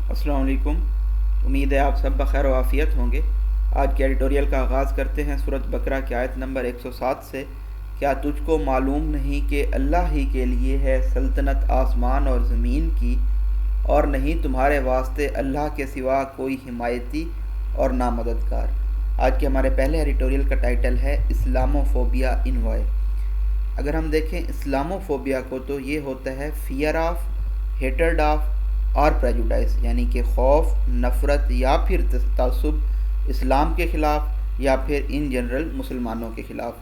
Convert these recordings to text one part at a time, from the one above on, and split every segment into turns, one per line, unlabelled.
السلام علیکم۔ امید ہے آپ سب بخیر و عافیت ہوں گے۔ آج کے ایڈیٹوریل کا آغاز کرتے ہیں سورۃ بقرہ کی آیت نمبر 107 سے۔ کیا تجھ کو معلوم نہیں کہ اللہ ہی کے لیے ہے سلطنت آسمان اور زمین کی، اور نہیں تمہارے واسطے اللہ کے سوا کوئی حمایتی اور نہ مددگار۔ آج کے ہمارے پہلے ایڈیٹوریل کا ٹائٹل ہے اسلاموفوبیا ان وائے۔ اگر ہم دیکھیں اسلاموفوبیا کو تو یہ ہوتا ہے فیئر آف، ہیٹرڈ آف اور پریجوڈائز، یعنی کہ خوف، نفرت یا پھر تعصب اسلام کے خلاف یا پھر ان جنرل مسلمانوں کے خلاف۔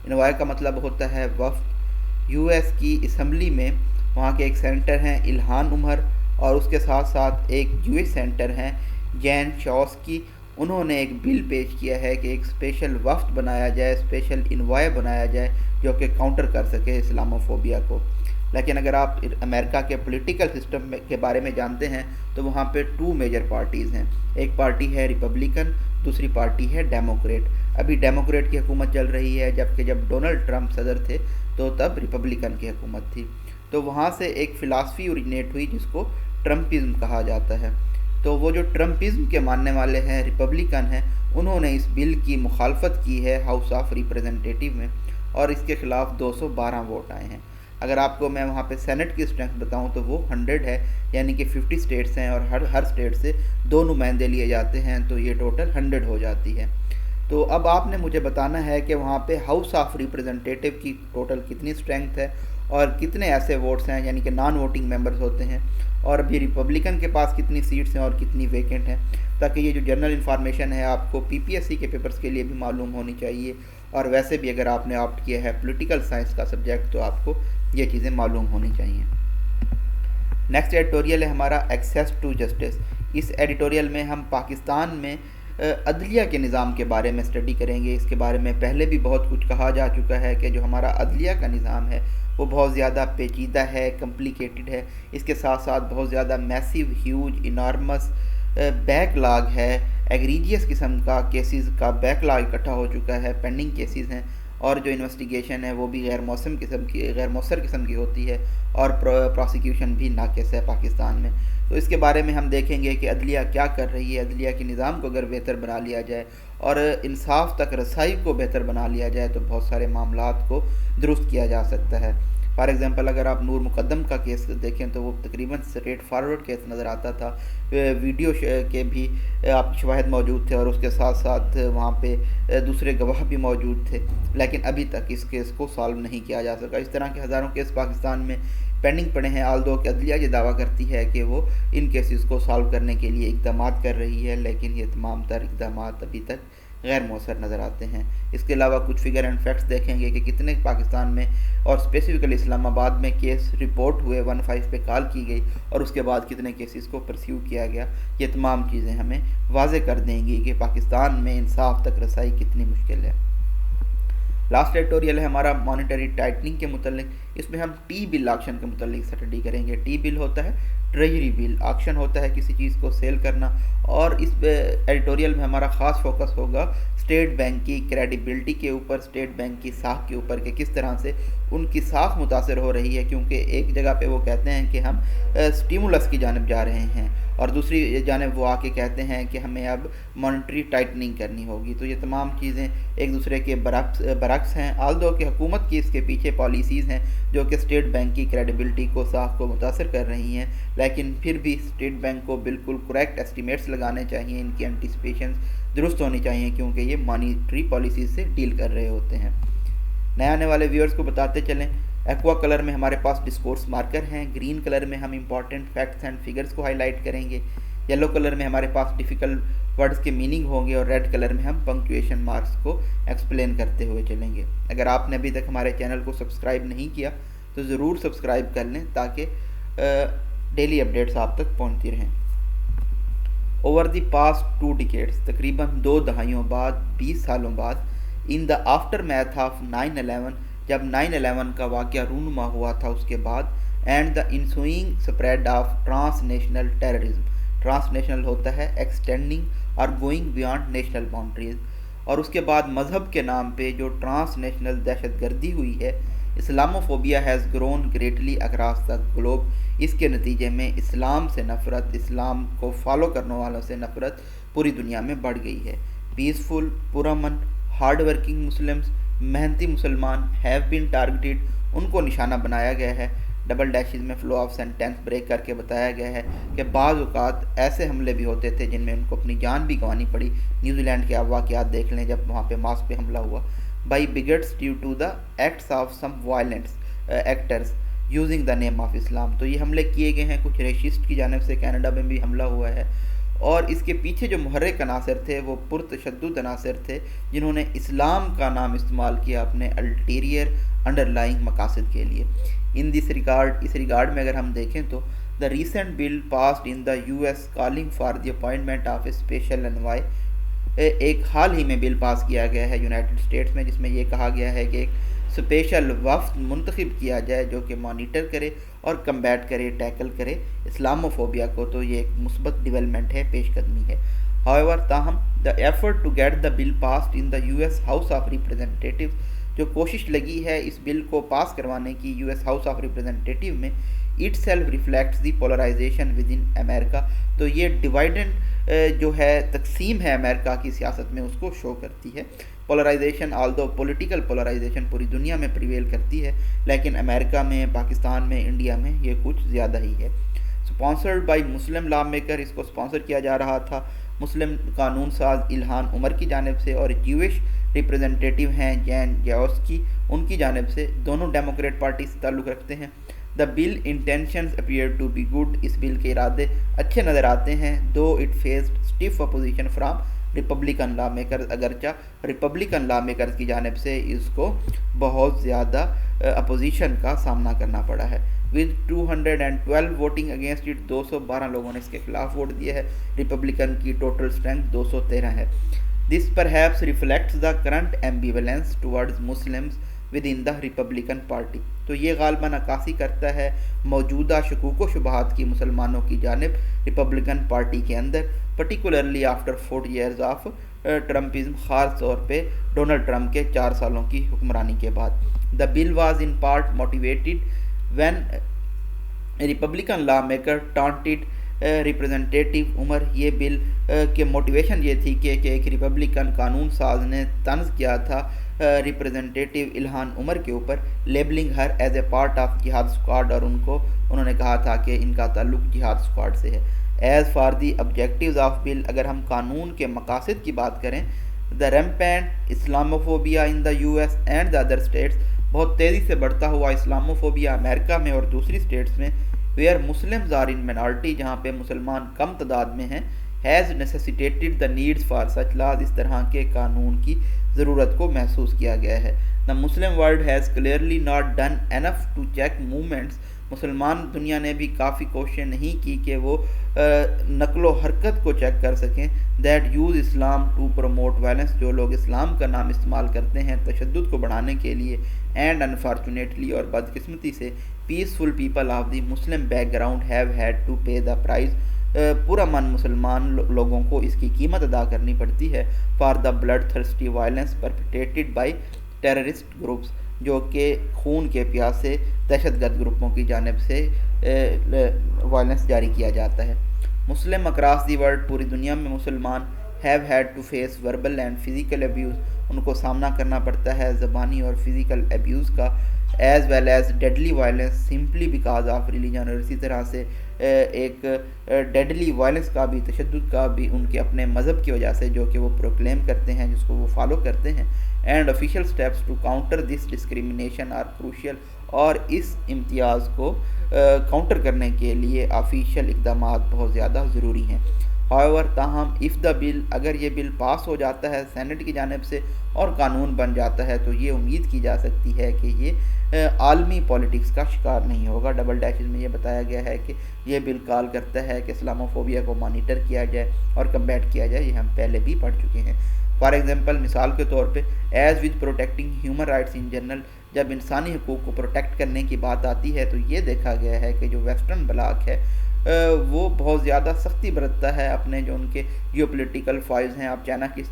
انوائے کا مطلب ہوتا ہے وفد۔ یو ایس کی اسمبلی میں وہاں کے ایک سینیٹر ہیں الہان عمر، اور اس کے ساتھ ساتھ ایک جوئش سینیٹر ہیں جین شاوسکی۔ انہوں نے ایک بل پیش کیا ہے کہ ایک اسپیشل وفد بنایا جائے، اسپیشل انوائے بنایا جائے جو کہ کاؤنٹر کر سکے اسلاموفوبیا کو۔ لیکن اگر آپ امریکہ کے پولیٹیکل سسٹم کے بارے میں جانتے ہیں تو وہاں پہ 2 میجر پارٹیز ہیں۔ ایک پارٹی ہے ریپبلکن، دوسری پارٹی ہے ڈیموکریٹ۔ ابھی ڈیموکریٹ کی حکومت چل رہی ہے، جبکہ جب ڈونلڈ ٹرمپ صدر تھے تو تب ریپبلکن کی حکومت تھی۔ تو وہاں سے ایک فلاسفی اوریجنیٹ ہوئی جس کو ٹرمپزم کہا جاتا ہے۔ تو وہ جو ٹرمپزم کے ماننے والے ہیں، ریپبلکن ہیں، انہوں نے اس بل کی مخالفت کی ہے ہاؤس آف ریپریزنٹیٹیو میں، اور اس کے خلاف 212 ووٹ آئے ہیں۔ اگر آپ کو میں وہاں پہ سینٹ کی اسٹرینتھ بتاؤں تو وہ 100 ہے، یعنی کہ 50 اسٹیٹس ہیں اور ہر اسٹیٹ سے 2 نمائندے لیے جاتے ہیں، تو یہ ٹوٹل 100 ہو جاتی ہے۔ تو اب آپ نے مجھے بتانا ہے کہ وہاں پہ ہاؤس آف ریپریزنٹیٹیو کی ٹوٹل کتنی اسٹرینتھ ہے اور کتنے ایسے ووٹس ہیں، یعنی کہ نان ووٹنگ ممبرز ہوتے ہیں، اور ابھی ریپبلکن کے پاس کتنی سیٹس ہیں اور کتنی ویکینٹ ہیں، تاکہ یہ جو جنرل انفارمیشن ہے آپ کو پی پی ایس سی کے پیپرز کے لیے بھی معلوم ہونی چاہیے، اور ویسے بھی اگر آپ نے آپٹ کیا ہے پولیٹیکل سائنس کا سبجیکٹ تو آپ کو یہ چیزیں معلوم ہونی چاہیے۔ نیکسٹ ایڈیٹوریل ہے ہمارا ایکسیس ٹو جسٹس۔ اس ایڈیٹوریل میں ہم پاکستان میں عدلیہ کے نظام کے بارے میں اسٹڈی کریں گے۔ اس کے بارے میں پہلے بھی بہت کچھ کہا جا چکا ہے کہ جو ہمارا عدلیہ کا نظام ہے وہ بہت زیادہ پیچیدہ ہے، کمپلیکیٹڈ ہے۔ اس کے ساتھ ساتھ بہت زیادہ massive, huge, enormous back log ہے، ایگریجیس قسم کا کیسز کا بیک لاگ اکٹھا ہو چکا ہے، پینڈنگ کیسز ہیں، اور جو انویسٹیگیشن ہے وہ بھی غیر مؤثر قسم کی ہوتی ہے، اور پروسیکیوشن بھی ناقص ہے پاکستان میں۔ تو اس کے بارے میں ہم دیکھیں گے کہ عدلیہ کیا کر رہی ہے۔ عدلیہ کے نظام کو اگر بہتر بنا لیا جائے اور انصاف تک رسائی کو بہتر بنا لیا جائے تو بہت سارے معاملات کو درست کیا جا سکتا ہے۔ فار ایگزامپل اگر آپ نور مقدم کا کیس دیکھیں تو وہ تقریباً اسٹریٹ فارورڈ کیس نظر آتا تھا، ویڈیو کے بھی آپ شواہد موجود تھے، اور اس کے ساتھ ساتھ وہاں پہ دوسرے گواہ بھی موجود تھے، لیکن ابھی تک اس کیس کو سالو نہیں کیا جا سکا۔ اس طرح کے ہزاروں کیس پاکستان میں پینڈنگ پڑے ہیں، آلدو کہ عدلیہ یہ دعویٰ کرتی ہے کہ وہ ان کیسز کو سالو کرنے کے لیے اقدامات کر رہی ہے، لیکن یہ تمام تر اقدامات ابھی تک غیر مؤثر نظر آتے ہیں۔ اس کے علاوہ کچھ فگر اینڈ فیکٹس دیکھیں گے کہ کتنے پاکستان میں اور اسپیسیفکلی اسلام آباد میں کیس رپورٹ ہوئے، 15 پہ کال کی گئی، اور اس کے بعد کتنے کیسز کو پرسیو کیا گیا۔ یہ تمام چیزیں ہمیں واضح کر دیں گی کہ پاکستان میں انصاف تک رسائی کتنی مشکل ہے۔ لاسٹ ایڈیٹوریل ہے ہمارا مانیٹری ٹائٹننگ کے متعلق۔ اس میں ہم ٹی بل آکشن کے متعلق اسٹڈی کریں گے۔ ٹی بل ہوتا ہے ٹریجری بل، آکشن ہوتا ہے کسی چیز کو سیل کرنا، اور اس ایڈیٹوریل میں ہمارا خاص فوکس ہوگا اسٹیٹ بینک کی کریڈیبلٹی کے اوپر، اسٹیٹ بینک کی ساکھ کے اوپر، کہ کس طرح سے ان کی ساکھ متاثر ہو رہی ہے، کیونکہ ایک جگہ پہ وہ کہتے ہیں کہ ہم سٹیمولس کی جانب جا رہے ہیں، اور دوسری جانب وہ آ کے کہتے ہیں کہ ہمیں اب مانیٹری ٹائٹننگ کرنی ہوگی۔ تو یہ تمام چیزیں ایک دوسرے کے برعکس ہیں، آلدو کہ حکومت کی اس کے پیچھے پالیسیز ہیں جو کہ اسٹیٹ بینک کی کریڈیبلٹی کو، ساکھ کو متاثر کر رہی ہیں، لیکن پھر بھی اسٹیٹ بینک کو بالکل کریکٹ ایسٹیمیٹس لگانے چاہیے، ان کی انٹیسپیشنز درست ہونی چاہیے، کیونکہ یہ مانیٹری پالیسیز سے ڈیل کر رہے ہوتے ہیں۔ نئے آنے والے ویورز کو بتاتے چلیں، ایکوا کلر میں ہمارے پاس ڈسکورس مارکر ہیں، گرین کلر میں ہم امپورٹنٹ فیکٹس اینڈ فگرز کو ہائی لائٹ کریں گے، یلو کلر میں ہمارے پاس ڈیفیکلٹ ورڈز کے میننگ ہوں گے، اور ریڈ کلر میں ہم پنکچویشن مارکس کو ایکسپلین کرتے ہوئے چلیں گے۔ اگر آپ نے ابھی تک ہمارے چینل کو سبسکرائب نہیں کیا تو ضرور سبسکرائب کر لیں تاکہ ڈیلی اپڈیٹس آپ تک پہنچتی رہیں۔ اوور دی پاسٹ 2 ڈیکیڈز، تقریباً 2 دہائیوں بعد، 20 سالوں بعد، ان دا آفٹر میتھ آف 9/11، جب 9/11 کا واقعہ رونما ہوا تھا اس کے بعد، and the ensuing spread of transnational terrorism. Transnational ہوتا ہے ایکسٹینڈنگ اور گوئنگ بیانڈ نیشنل باؤنڈریز، اور اس کے بعد مذہب کے نام پہ جو ٹرانس نیشنل دہشت گردی ہوئی ہے، Islamophobia has grown greatly across the globe. اس کے نتیجے میں اسلام سے نفرت، اسلام کو فالو کرنے والوں سے نفرت پوری دنیا میں بڑھ گئی ہے. پیسفل، پرامن، ہارڈ ورکنگ مسلمز، محنتی مسلمان ہیو بین ٹارگیٹڈ، ان کو نشانہ بنایا گیا ہے. ڈبل ڈیشز میں فلو آف سینٹینس بریک کر کے بتایا گیا ہے کہ بعض اوقات ایسے حملے بھی ہوتے تھے جن میں ان کو اپنی جان بھی گنوانی پڑی. نیوزی لینڈ کے آپ واقعات دیکھ لیں جب وہاں پہ ماسک پہ حملہ ہوا. By bigots due to the acts of some violents actors using the name of Islam. تو یہ حملے کیے گئے ہیں کچھ ریشسٹ کی جانب سے. کینیڈا میں بھی حملہ ہوا ہے، اور اس کے پیچھے جو محرک عناصر تھے وہ پرتشدد عناصر تھے جنہوں نے اسلام کا نام استعمال کیا اپنے الٹیریئر انڈر لائنگ مقاصد کے لیے. اس ریگارڈ میں اگر ہم دیکھیں تو the recent bill passed in the U S calling for the appointment of a special envoy. ایک حال ہی میں بل پاس کیا گیا ہے یونائٹڈ اسٹیٹس میں جس میں یہ کہا گیا ہے کہ ایک اسپیشل وفد منتخب کیا جائے جو کہ مانیٹر کرے اور کمبیٹ کرے، ٹیکل کرے اسلاموفوبیا کو. تو یہ ایک مثبت ڈیولپمنٹ ہے، پیش قدمی ہے. However, تاہم the effort to get the bill passed in the U S house of representative, جو کوشش لگی ہے اس بل کو پاس کروانے کی U S house of representative میں، itself reflects the polarization within America. تو یہ ڈیوائڈنڈ جو ہے تقسیم ہے امریکہ کی سیاست میں، اس کو شو کرتی ہے. پولرائزیشن آلدو پولیٹیکل پولرائزیشن پوری دنیا میں پریویل کرتی ہے، لیکن امریکہ میں، پاکستان میں، انڈیا میں یہ کچھ زیادہ ہی ہے. Sponsored by Muslim lawmaker, اس کو اسپانسر کیا جا رہا تھا مسلم قانون ساز الہان عمر کی جانب سے، اور جیوش ریپرزینٹیٹیو ہیں جین جاؤسکی، ان کی جانب سے. دونوں ڈیموکریٹ پارٹی سے تعلق رکھتے ہیں. The bill intentions appear to be good, اس بل کے ارادے اچھے نظر آتے ہیں. Though it faced stiff opposition from Republican lawmakers, اگرچہ ریپبلکن لا میکرز کی جانب سے اس کو بہت زیادہ اپوزیشن کا سامنا کرنا پڑا ہے. ود 212 ووٹنگ اگینسٹ اٹ، 212 لوگوں نے اس کے خلاف ووٹ دیا ہے. ریپبلکن کی ٹوٹل اسٹرینتھ 213 ہے. This perhaps reflects the current ambivalence towards Muslims within the Republican party. تو یہ غالباً عکاسی کرتا ہے موجودہ شکوک و شبہات کی مسلمانوں کی جانب ریپبلکن پارٹی کے اندر، پرٹیکولرلی آفٹر 40 ایئرز آف ٹرمپزم، خاص طور پہ ڈونلڈ ٹرمپ کے 4 سالوں کی حکمرانی کے بعد. The bill was in part motivated when Republican lawmaker taunted representative Omar. یہ بل کے موٹیویشن یہ تھی کہ ایک ریپبلکن قانون ساز نے طنز کیا تھا ریپرزینٹیٹیو الہان عمر کے اوپر، labelling her as a part of جہاد اسکواڈ، اور انہوں نے کہا تھا کہ ان کا تعلق جہاد اسکواڈ سے ہے. As for the objectives of bill, اگر ہم قانون کے مقاصد کی بات کریں، the rampant Islamophobia in the U S and the other states, بہت تیزی سے بڑھتا ہوا اسلاموفوبیا امریکہ میں اور دوسری اسٹیٹس میں، where Muslims are in minority, جہاں پہ مسلمان کم تعداد میں ہیں، has necessitated the needs for such laws, اس طرح کے قانون کی ضرورت کو محسوس کیا گیا ہے. The Muslim world has clearly not done enough to check movements, مسلمان دنیا نے بھی کافی کوششیں نہیں کی کہ وہ نقل و حرکت کو چیک کر سکیں، that use Islam to promote violence, جو لوگ اسلام کا نام استعمال کرتے ہیں تشدد کو بڑھانے کے لیے. اینڈ انفارچونیٹلی، اور بدقسمتی سے، peaceful people of the Muslim background have had to pay the price, پرامن مسلمان لوگوں کو اس کی قیمت ادا کرنی پڑتی ہے، for the bloodthirsty violence perpetrated by terrorist groups, جو کہ خون کے پیاسے دہشت گرد گروپوں کی جانب سے وائلنس جاری کیا جاتا ہے. مسلم اکراس دی ورلڈ، پوری دنیا میں مسلمان have had to face verbal and physical abuse, ان کو سامنا کرنا پڑتا ہے زبانی اور فزیکل ابیوز کا، as well as deadly violence simply because of religion, اور اسی طرح سے ایک ڈیڈلی وائلنس کا بھی، تشدد کا بھی ان کے اپنے مذہب کی وجہ سے جو کہ وہ پروکلیم کرتے ہیں، جس کو وہ فالو کرتے ہیں. And official steps to counter this discrimination are crucial, اور اس امتیاز کو کاؤنٹر کرنے کے لیے آفیشیل اقدامات بہت زیادہ ضروری ہیں. however، تاہم if the bill، اگر یہ بل پاس ہو جاتا ہے سینٹ کی جانب سے اور قانون بن جاتا ہے، تو یہ امید کی جا سکتی ہے کہ یہ عالمی پولیٹکس کا شکار نہیں ہوگا. ڈبل ڈیشز میں یہ بتایا گیا ہے کہ یہ بل کال کرتا ہے کہ اسلاموفوبیا کو مانیٹر کیا جائے اور کمبیٹ کیا جائے، یہ ہم پہلے بھی پڑھ چکے ہیں. فار ایگزامپل، مثال کے طور پہ، as with protecting human rights in general, جب انسانی حقوق کو پروٹیکٹ کرنے کی بات آتی ہے تو یہ دیکھا گیا ہے کہ جو ویسٹرن بلاک ہے وہ بہت زیادہ سختی برتتا ہے اپنے جو ان کے جیو پولیٹیکل فائز ہیں. آپ چائنا کی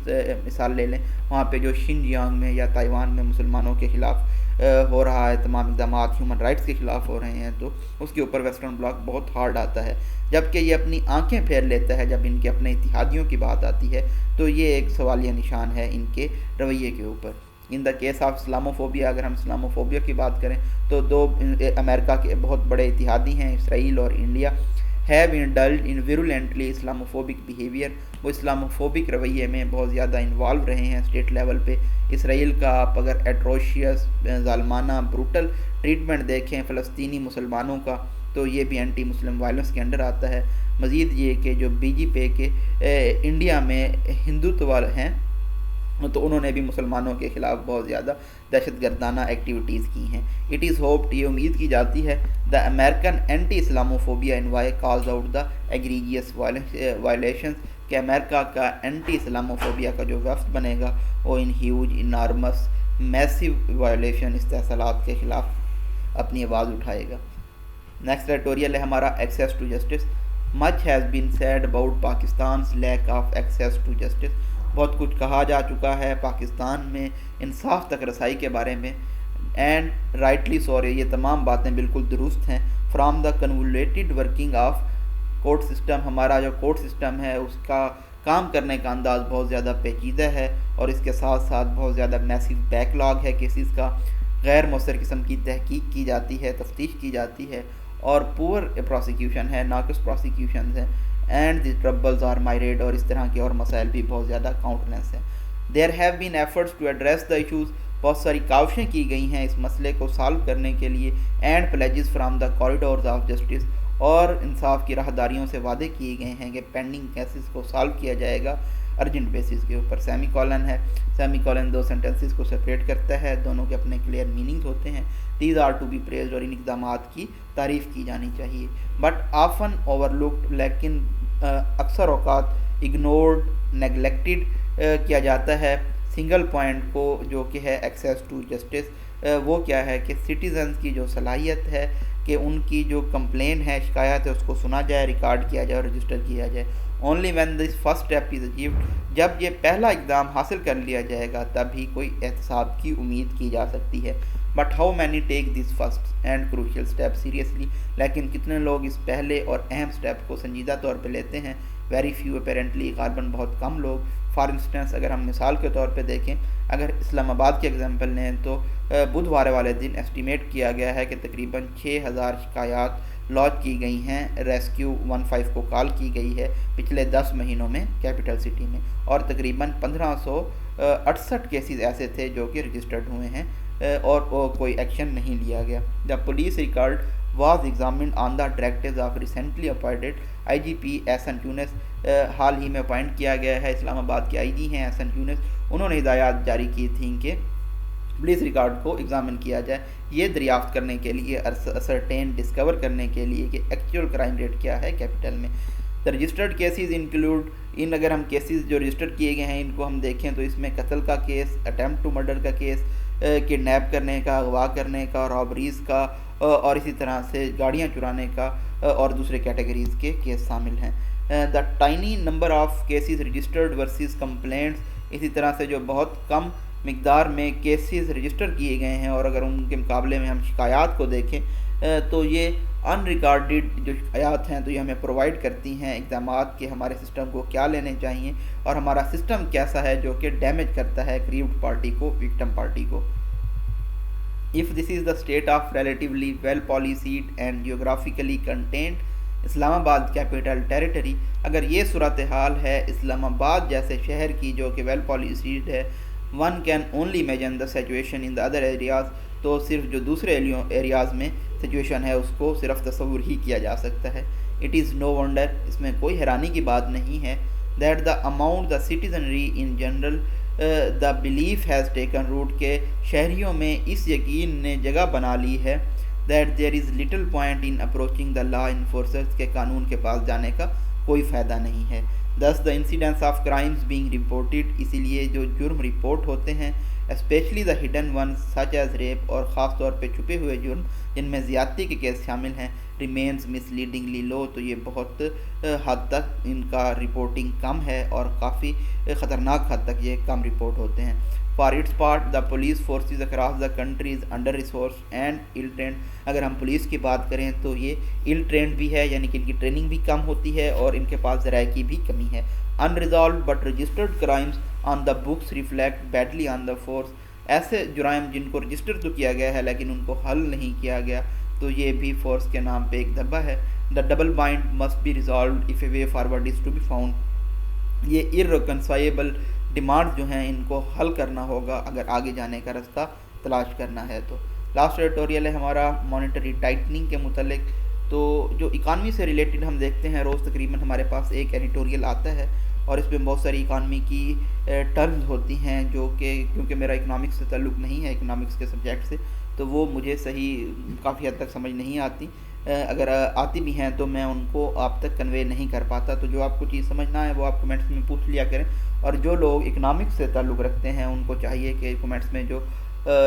مثال لے لیں، وہاں پہ جو شنجیانگ میں یا تائیوان میں مسلمانوں کے خلاف ہو رہا ہے، تمام اقدامات ہیومن رائٹس کے خلاف ہو رہے ہیں، تو اس کے اوپر ویسٹرن بلاک بہت ہارڈ آتا ہے، جبکہ یہ اپنی آنکھیں پھیر لیتا ہے جب ان کے اپنے اتحادیوں کی بات آتی ہے، تو یہ ایک سوالیہ نشان ہے ان کے رویے کے اوپر۔ ان دا کیس آف اسلاموفوبیا، اگر ہم اسلاموفوبیا کی بات کریں تو دو امریکہ کے بہت بڑے اتحادی ہیں، اسرائیل اور India, have indulged in virulently Islamophobic behaviour, وہ اسلاموفوبک رویے میں بہت زیادہ انوالو رہے ہیں اسٹیٹ لیول پہ۔ اسرائیل کا آپ اگر ایٹروشیس، ظالمانہ، بروٹل ٹریٹمنٹ دیکھیں فلسطینی مسلمانوں کا، تو یہ بھی اینٹی مسلم وائلنس کے انڈر آتا ہے۔ مزید یہ کہ جو بی جے پی کے انڈیا میں ہندوتوا ہیں، تو انہوں نے بھی مسلمانوں کے خلاف بہت زیادہ دہشت گردانہ ایکٹیویٹیز کی ہیں۔ اٹ از ہوپڈ، یہ امید کی جاتی ہے، the American anti Islamophobia envoy calls out the egregious violations, کہ امریکہ کا اینٹی اسلاموفوبیا کا جو وفد بنے گا وہ ان ہیوج انارمس میسیو وائلیشن، استحصالات کے خلاف اپنی آواز اٹھائے گا۔ نیکسٹ ایڈیٹوریل ہے ہمارا access to justice. Much has been said about Pakistan's lack of access to justice, بہت کچھ کہا جا چکا ہے پاکستان میں انصاف تک رسائی کے بارے میں، اینڈ رائٹلی سوری، یہ تمام باتیں بالکل درست ہیں۔ From the convoluted working of court system, ہمارا جو کورٹ سسٹم ہے اس کا کام کرنے کا انداز بہت زیادہ پیچیدہ ہے، اور اس کے ساتھ ساتھ بہت زیادہ میسیو بیک لاگ ہے کیسز کا، غیر مؤثر قسم کی تحقیق کی جاتی ہے، تفتیش کی جاتی ہے، اور پور پروسیکیوشن ہے، ناقص پروسیکیوشنز ہیں، اینڈ دی ٹربلز آر مائریڈ، اور اس طرح کے اور مسائل بھی بہت زیادہ کاؤنٹنس ہیں۔ There have been efforts to address the issues, بہت ساری کاوشیں کی گئی ہیں اس مسئلے کو سالو کرنے کے لیے، and pledges from the corridors of justice, اور انصاف کی راہداریوں سے وعدے کیے گئے ہیں کہ پینڈنگ کیسز کو سالو کیا جائے گا ارجنٹ بیسس کے اوپر۔ سیمی کولن ہے، سیمی کولن دو سینٹنسز کو سپریٹ کرتا ہے، دونوں کے اپنے کلیئر میننگز ہوتے ہیں۔ These are to be praised, اور ان اقدامات کی تعریف کی جانی چاہیے، بٹ آفن اوور لکڈ، لیکن اکثر اوقات اگنورڈ، نیگلیکٹڈ کیا جاتا ہے سنگل پوائنٹ کو، جو کہ ہے ایکسیس ٹو جسٹس۔ وہ کیا ہے کہ سٹیزنز کی جو صلاحیت ہے کہ ان کی جو کمپلین ہے، شکایت ہے، اس کو سنا جائے، ریکارڈ کیا جائے اور رجسٹر کیا جائے۔ Only when this first step is achieved, جب یہ پہلا اقدام حاصل کر لیا جائے گا تب ہی کوئی احتساب کی امید کی جا سکتی ہے۔ But how many take this first and crucial step seriously, لیکن کتنے لوگ اس پہلے اور اہم اسٹیپ کو سنجیدہ طور پہ لیتے ہیں؟ ویری فیو اپیرنٹلی، غالباً بہت کم لوگ۔ فار انسٹنس، اگر ہم مثال کے طور پہ دیکھیں، اگر اسلام آباد کی ایگزامپل لیں تو بدھوار والے دن ایسٹیمیٹ کیا گیا ہے کہ تقریباً 6000 شکایات لانچ کی گئی ہیں، ریسکیو 15 کو کال کی گئی ہے پچھلے 10 مہینوں میں کیپٹل سٹی میں، اور تقریباً 1568 کیسز ایسے تھے جو کہ رجسٹرڈ ہوئے ہیں اور کوئی ایکشن نہیں لیا گیا۔ The police record was examined on the directives of recently appointed I G P Ahsan Younis, حال ہی میں اپوائنٹ کیا گیا ہے اسلام آباد کے آئی جی ہیں احسن یونس، انہوں نے ہدایات جاری کی تھیں کہ پولیس ریکارڈ کو ایگزامن کیا جائے، یہ دریافت کرنے کے لیے، اسرٹین ڈسکور کرنے کے لیے کہ ایکچوئل کرائم ریٹ کیا ہے کیپٹل میں۔ دا رجسٹرڈ کیسز انکلوڈ، ان اگر ہم کیسز جو رجسٹر کیے گئے ہیں ان کو ہم دیکھیں تو اس میں قتل کا کیس، اٹیمپٹ ٹو مرڈر کا کیس، کڈنیپ کرنے کا، اغوا کرنے کا، رابریز کا، اور اسی طرح سے گاڑیاں چرانے کا اور دوسرے کیٹیگریز کے کیس شامل ہیں۔ The tiny number of cases registered versus complaints, اسی طرح سے جو بہت کم مقدار میں کیسز رجسٹر کیے گئے ہیں، اور اگر ان کے مقابلے میں ہم شکایات کو دیکھیں تو یہ ان ریکارڈڈ جو شکایات ہیں تو یہ ہمیں پرووائڈ کرتی ہیں اقدامات کہ ہمارے سسٹم کو کیا لینے چاہیے، اور ہمارا سسٹم کیسا ہے جو کہ ڈیمیج کرتا ہے گریوڈ پارٹی کو، وکٹم پارٹی کو۔ If this is the state of relatively well policed and geographically contained اسلام آباد کیپٹل ٹیریٹری، اگر یہ صورتحال ہے اسلام آباد جیسے شہر کی جو کہ ویل پالیسیڈ ہے، one can only imagine the situation in the other areas, تو صرف جو دوسرے ایریاز میں سچویشن ہے اس کو صرف تصور ہی کیا جا سکتا ہے۔ اٹ از نو ونڈر، اس میں کوئی حیرانی کی بات نہیں ہے، that the amount the citizenry in general the belief has taken root, کے شہریوں میں اس یقین نے جگہ بنا لی ہے that there is little point in approaching the law enforcers, کے قانون کے پاس جانے کا کوئی فائدہ نہیں ہے۔ This the incidence of crimes being reported, اسی لیے جو جرم رپورٹ ہوتے ہیں، especially the hidden ones such as rape, اور خاص طور پہ چھپے ہوئے جرم جن میں زیادتی کے کیس شامل ہیں، ریمینز مس لیڈنگلی لو، تو یہ بہت حد تک ان کا رپورٹنگ کم ہے اور کافی خطرناک حد تک یہ کم رپورٹ ہوتے ہیں۔ For its part the police forces across the country is under resource and ill trained. اگر ہم پولیس کی بات کریں تو یہ ایل ٹرینڈ بھی ہے، یعنی کہ ان کی ٹریننگ بھی کم ہوتی ہے اور ان کے پاس ذرائع کی بھی کمی ہے. unresolved but registered crimes on the books reflect badly on the force. ایسے جرائم جن کو رجسٹر تو کیا گیا ہے لیکن ان کو حل نہیں کیا گیا، تو یہ بھی فورس کے نام پہ ایک دھبا ہے. The double bind must be resolved if a way forward is to be found. یہ irreconcilable ڈیمانڈ جو ہیں ان کو حل کرنا ہوگا اگر آگے جانے کا راستہ تلاش کرنا ہے. تو لاسٹ ایڈیٹوریل ہے ہمارا مانیٹری ٹائٹننگ کے متعلق. تو جو اکانومی سے ریلیٹڈ ہم دیکھتے ہیں روز تقریباً ہمارے پاس ایک ایڈیٹوریل آتا ہے اور اس میں بہت ساری اکانومی کی ٹرمز ہوتی ہیں جو کہ کیونکہ میرا اکنامکس سے تعلق نہیں ہے اکنامکس کے سبجیکٹ سے، تو وہ مجھے صحیح کافی حد تک سمجھ نہیں آتی. اگر آتی بھی ہیں تو میں ان کو آپ تک کنوے نہیں کر پاتا. تو جو آپ کو چیز سمجھنا ہے وہ آپ کمنٹس میں پوچھ لیا کریں، اور جو لوگ اکنامکس سے تعلق رکھتے ہیں ان کو چاہیے کہ کمنٹس میں جو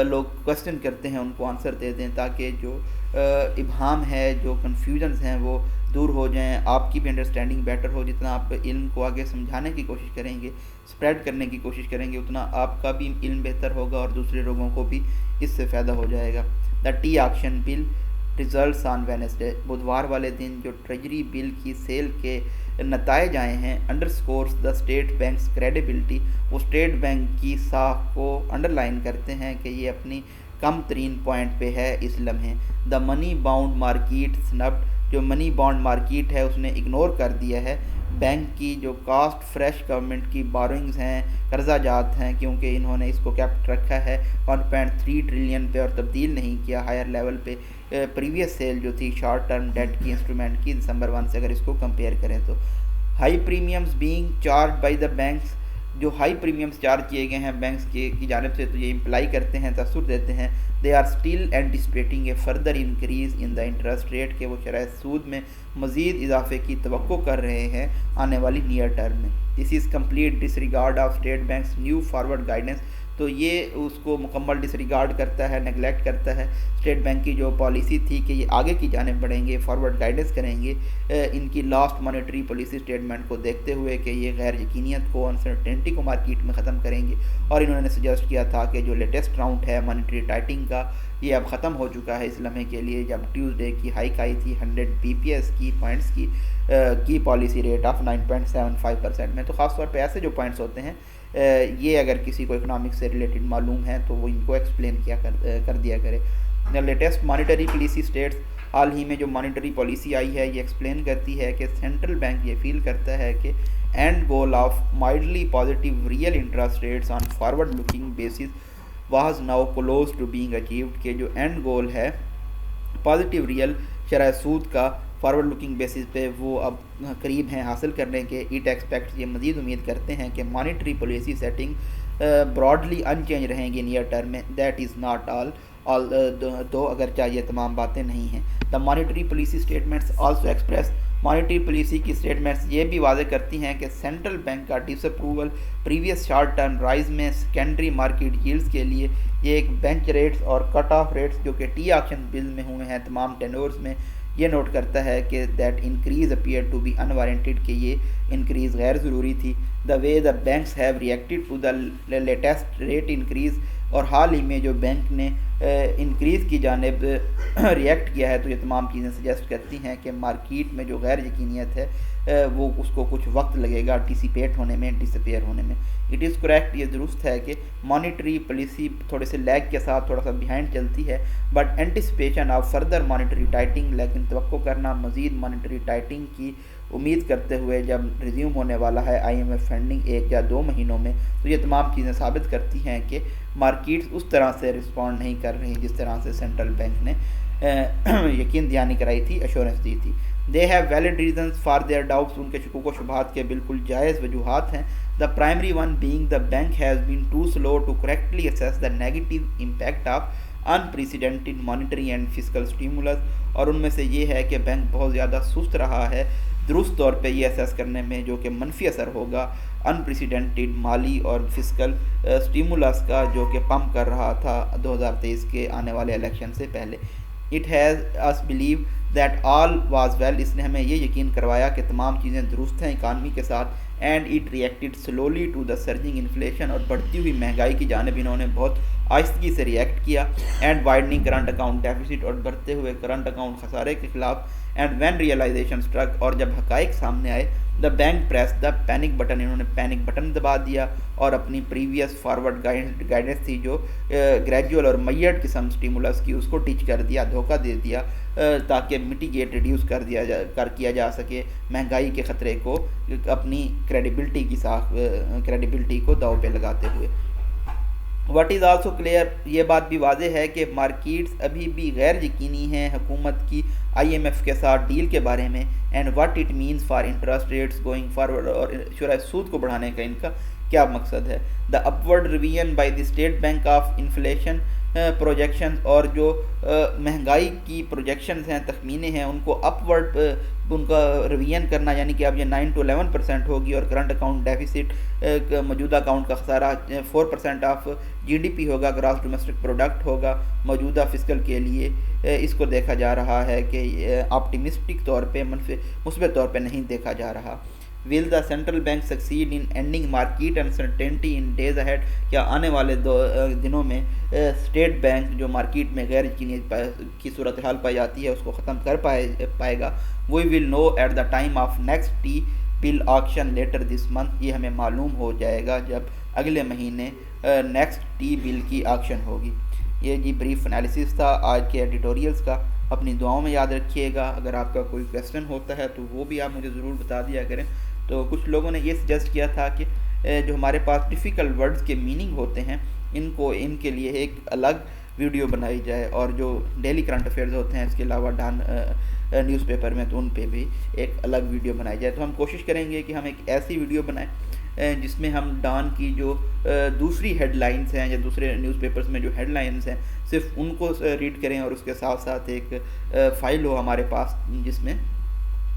لوگ کوسچن کرتے ہیں ان کو آنسر دے دیں، تاکہ جو ابہام ہے، جو کنفیوژنز ہیں وہ دور ہو جائیں، آپ کی بھی انڈرسٹینڈنگ بیٹر ہو. جتنا آپ علم کو آگے سمجھانے کی کوشش کریں گے، اسپریڈ کرنے کی کوشش کریں گے، اتنا آپ کا بھی علم بہتر ہوگا اور دوسرے لوگوں کو بھی اس سے فائدہ ہو جائے گا. The T auction bill results on Wednesday. بدھوار والے دن جو ٹریجری بل کی سیل کے نتائج آئے ہیں under scores the state banks credibility. وہ اسٹیٹ بینک کی ساکھ کو انڈر لائن کرتے ہیں کہ یہ اپنی کم ترین پوائنٹ پہ ہے اس لمحے. دا منی باؤنڈ مارکیٹ سنبڈ. جو منی بانڈ مارکیٹ ہے اس نے اگنور کر دیا ہے بینک کی جو کاسٹ فریش گورنمنٹ کی بورنگز ہیں، قرضہ جات ہیں، کیونکہ انہوں نے اس کو کیپٹ رکھا ہے 1.3 ٹریلین پہ اور تبدیل نہیں کیا ہائر لیول پہ. پریویس سیل جو تھی شارٹ ٹرم ڈیٹ کی انسٹرومنٹ کی دسمبر 1 سے اگر اس کو کمپیئر کریں تو. High پریمیمز being charge by the banks. جو ہائی پریمیمز چارج کیے گئے ہیں بینکس کی جانب سے، تو یہ امپلائی کرتے ہیں، تاثر دیتے ہیں they are still anticipating a further increase in the interest rate, کہ وہ شرح سود میں مزید اضافے کی توقع کر رہے ہیں آنے والی نیئر ٹرم میں. This is complete disregard of state banks new forward guidance. تو یہ اس کو مکمل ڈس ریگارڈ کرتا ہے، نیگلیکٹ کرتا ہے اسٹیٹ بینک کی جو پالیسی تھی کہ یہ آگے کی جانب بڑھیں گے، فارورڈ گائیڈنس کریں گے ان کی لاسٹ مانیٹری پالیسی اسٹیٹمنٹ کو دیکھتے ہوئے کہ یہ غیر یقینیت کو، انسرٹینٹی کو مارکیٹ میں ختم کریں گے. اور انہوں نے سجیسٹ کیا تھا کہ جو لیٹسٹ راؤنڈ ہے مانیٹری ٹائٹنگ کا یہ اب ختم ہو چکا ہے اس لمحے کے لیے، جب ٹیوزڈے کی ہائیک آئی تھی 100 بی پی ایس کی پوائنٹس کی پالیسی ریٹ آف 9.75% میں. تو خاص طور پہ ایسے جو پوائنٹس ہوتے ہیں یہ اگر کسی کو اکنامکس سے ریلیٹڈ معلوم ہے تو وہ ان کو ایکسپلین کر دیا کرے. Latest monetary policy status. حال ہی میں جو مانیٹری پالیسی آئی ہے یہ ایکسپلین کرتی ہے کہ سینٹرل بینک یہ فیل کرتا ہے کہ end goal of mildly positive real interest rates on forward looking basis was now close to being achieved. کہ جو اینڈ گول ہے پازیٹیو ریئل شرح سود کا فارورڈ لکنگ بیسس پہ وہ اب قریب ہیں حاصل کرنے کے. It expects. یہ مزید امید کرتے ہیں کہ monetary policy setting broadly unchanged رہیں گی نیئر ٹرم میں. That is not all though اگرچہ یہ تمام باتیں نہیں ہیں. The monetary policy statements also express. Monetary policy کی اسٹیٹمنٹس یہ بھی واضح کرتی ہیں کہ سینٹرل بینک کا disapproval previous short term rise میں سیکنڈری مارکیٹ ییلڈز کے لیے یہ ایک بینچ ریٹس اور کٹ آف ریٹس جو کہ ٹی آکشن بل میں ہوئے ہیں تمام ٹینورز میں، یہ نوٹ کرتا ہے کہ that increase appear to be unwarranted, کہ یہ انکریز غیر ضروری تھی. The way the banks have reacted to the latest rate increase. اور حال ہی میں جو بینک نے انکریز کی جانب ریئیکٹ کیا ہے، تو یہ تمام چیزیں سجیسٹ کرتی ہیں کہ مارکیٹ میں جو غیر یقینیت ہے وہ اس کو کچھ وقت لگے گا ڈسیپیٹ ہونے میں، ڈسپیئر ہونے میں. It is correct. یہ درست ہے کہ مانیٹری پالیسی تھوڑے سے لیگ کے ساتھ تھوڑا سا بیہائنڈ چلتی ہے، but anticipation of further monetary tightening, لیکن توقع کرنا مزید مانیٹری ٹائٹنگ کی امید کرتے ہوئے جب ریزیوم ہونے والا ہے آئی ایم ایف فنڈنگ 1 یا 2 مہینوں میں، تو یہ تمام چیزیں ثابت کرتی ہیں کہ مارکیٹس اس طرح سے رسپونڈ نہیں کر رہی جس طرح سے سینٹرل بینک نے یقین دہانی کرائی تھی، ایشورنس دی تھی. They have valid reasons for their doubts. ان کے شکوک و شبہات کے بالکل جائز وجوہات ہیں. The primary one being the bank has been too slow to correctly assess the negative impact of unprecedented monetary and fiscal stimulus. اور ان میں سے یہ ہے کہ بینک بہت زیادہ سست رہا ہے درست طور پہ یہ اسیس کرنے میں جو کہ منفی اثر ہوگا unprecedented مالی اور فسکل سٹیمولس کا جو کہ پمپ کر رہا تھا 2023 کے آنے والے الیکشن سے پہلے. It has us believe that all was well, اس نے ہمیں یہ یقین کروایا کہ تمام چیزیں درست ہیں اکانومی کے ساتھ. And it reacted slowly to the surging inflation, اور بڑھتی ہوئی مہنگائی کی جانب انہوں نے بہت آہستگی سے ریئیکٹ کیا. اینڈ وائڈنگ کرنٹ اکاؤنٹ ڈیفیسٹ، اور بڑھتے ہوئے کرنٹ اکاؤنٹ خسارے کے خلاف. اینڈ وین ریئلائزیشن اسٹرک، اور جب حقائق سامنے آئے. The bank press the panic button, انہوں نے پینک بٹن دبا دیا اور اپنی پریویس فارورڈ گائیڈنس تھی جو گریجول اور میڈ قسم اسٹیمولس کی، اس کو ٹچ کر دیا، دھوکہ دے دیا تاکہ مٹیگیٹ ریڈیوس کیا جا سکے مہنگائی کے خطرے کو اپنی کریڈیبلٹی کو داؤ پہ لگاتے ہوئے. واٹ از آلسو کلیئر، یہ بات بھی واضح ہے کہ مارکیٹس ابھی بھی غیر یقینی ہیں حکومت کی IMF کے ساتھ ڈیل کے بارے میں. And what it means for interest rates going forward, اور شرح سود کو بڑھانے کا ان کا کیا مقصد ہے. The upward revision by the state bank of inflation projections, اور جو مہنگائی کی پروجیکشنز ہیں، تخمینے ہیں، ان کو اپورڈ ان کا ریویژن کرنا، یعنی کہ اب یہ 9 to 11% ہوگی، اور کرنٹ اکاؤنٹ ڈیفیسٹ موجودہ اکاؤنٹ کا خسارہ 4% آف GDP ہوگا، گراس ڈومیسٹک پروڈکٹ ہوگا موجودہ فسکل کے لیے. اس کو دیکھا جا رہا ہے کہ آپٹیمسٹک طور پہ مثبت طور پہ نہیں دیکھا جا رہا. Will the central bank succeed in ending market uncertainty in days ahead, کیا آنے والے دنوں میں اسٹیٹ بینک جو مارکیٹ میں غیر یقینی کی صورتحال پائی جاتی ہے اس کو ختم کر پائے گا. We will know at the time of next T bill auction later this month, یہ ہمیں معلوم ہو جائے گا جب اگلے مہینے نیکسٹ ٹی بل کی آکشن ہوگی. یہ جی بریف انالیسس تھا آج کے ایڈیٹوریلز کا. اپنی دعاؤں میں یاد رکھیے گا. اگر آپ کا کوئی کویسچن ہوتا ہے تو وہ بھی آپ مجھے ضرور بتا دیا کریں. تو کچھ لوگوں نے یہ سجیسٹ کیا تھا کہ جو ہمارے پاس ڈیفیکلٹ ورڈز کے میننگ ہوتے ہیں ان کے لیے ایک الگ ویڈیو بنائی جائے، اور جو ڈیلی کرنٹ افیئرز ہوتے ہیں اس کے علاوہ نیوز پیپر میں تو ان پہ بھی ایک الگ ویڈیو بنائی جائے. تو ہم کوشش کریں گے کہ ہم ایک ایسی ویڈیو بنائیں جس میں ہم ڈان کی جو دوسری ہیڈ لائنز ہیں یا دوسرے نیوز پیپرز میں جو ہیڈ لائنز ہیں صرف ان کو ریڈ کریں، اور اس کے ساتھ ساتھ ایک فائل ہو ہمارے پاس جس میں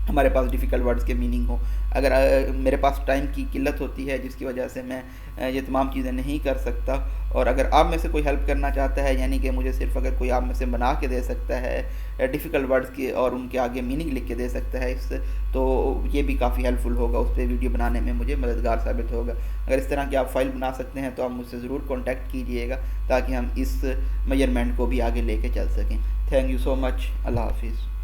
ہمارے پاس ڈیفیکلٹ ورڈز کے میننگ ہو. اگر میرے پاس ٹائم کی قلت ہوتی ہے جس کی وجہ سے میں یہ تمام چیزیں نہیں کر سکتا، اور اگر آپ میں سے کوئی ہیلپ کرنا چاہتا ہے، یعنی کہ مجھے صرف اگر کوئی آپ میں سے بنا کے دے سکتا ہے ڈیفیکلٹ ورڈز کی اور ان کے آگے میننگ لکھ کے دے سکتا ہے تو یہ بھی کافی ہیلپ فل ہوگا، اس پہ ویڈیو بنانے میں مجھے مددگار ثابت ہوگا. اگر اس طرح کی آپ فائل بنا سکتے ہیں تو آپ مجھ سے ضرور کانٹیکٹ کیجئے گا تاکہ ہم اس میجرمنٹ کو بھی آگے لے کے چل سکیں. تھینک یو سو مچ. اللہ حافظ.